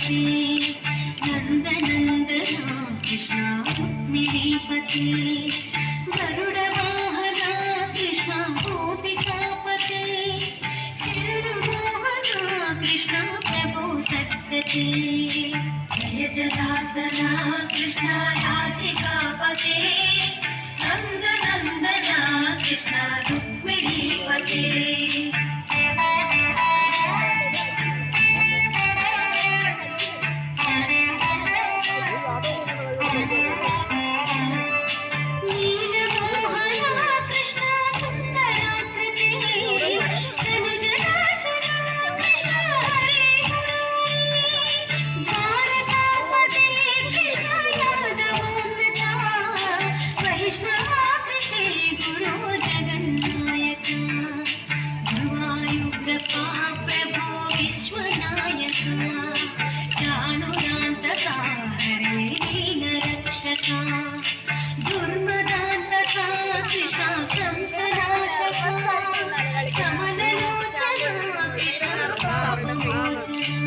पते नंद नंदना कृष्ण रुक्मिणीपते गरुड़ वाहना कृष्ण गोपिकापते शिरुमोहना कृष्ण प्रभो सद्गते जय जनार्दना कृष्ण राधिकापते नंद नंदना कृष्ण रुक्मिणीपते दुर्मदान्तका कृष्ण कंसनाशका कमललोचना कृष्ण पापमोचना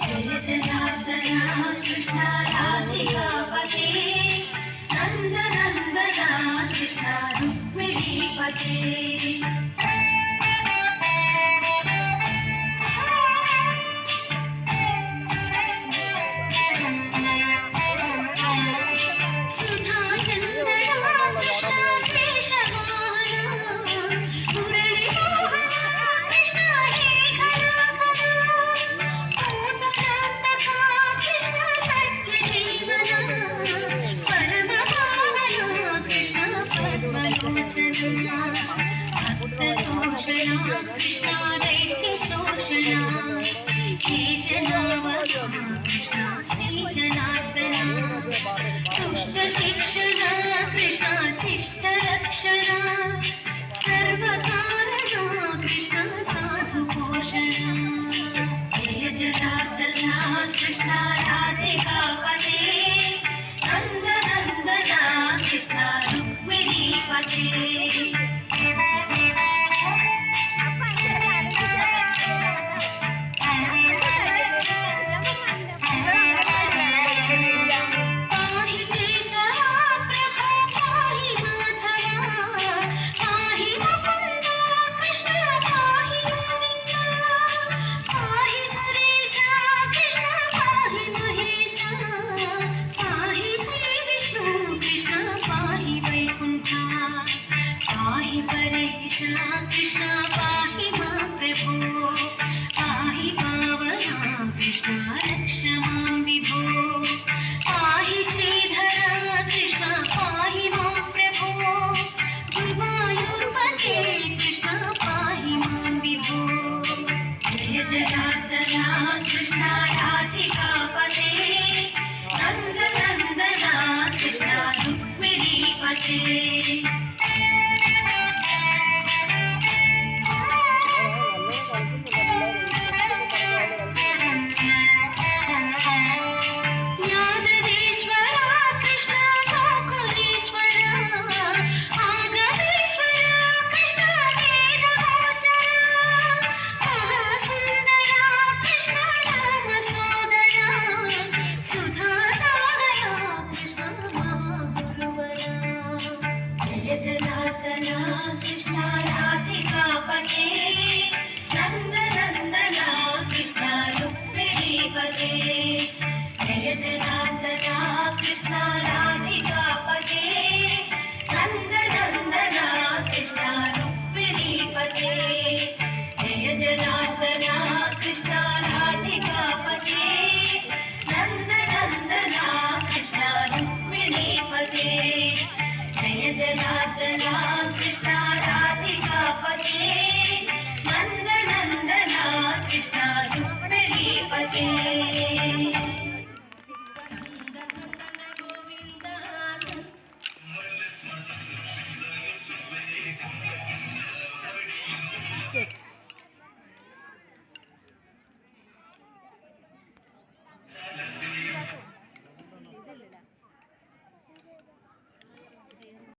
जय जनार्दना कृष्ण राधिकापते नंद नंदना कृष्ण रुक्मिणीपते कृष्ण दैत्य शोषणा हे जनावना कृष्ण श्री जनार्दना दुष्ट शिक्षणा कृष्ण शिष्ट रक्षणा सर्वकारणा कृष्ण साधु पोषणा जय जनार्दना कृष्ण राधिकापते नंद नंदना कृष्ण रुक्मिणीपते कृष्ण पाहि मां प्रभो पाहि पावना कृष्ण रक्ष मां विभो पाहि श्रीधरा कृष्ण पाहि मां प्रभो गुरुवायूरपते कृष्ण पाहि मां विभो जय जनार्दना कृष्ण राधिकापते नंद नंदना कृष्ण रुक्मिणीपते जनार्दना कृष्ण राधिकापते नंद नंदना कृष्ण रुक्मिणीपते जय जनार्दना कृष्ण राधिकापते नंद नंदना कृष्ण रुक्मिणीपते जय जनार्दना कृष्ण राधिकापते नंद नंदना कृष्ण रुक्मिणीपते जय जनार्दना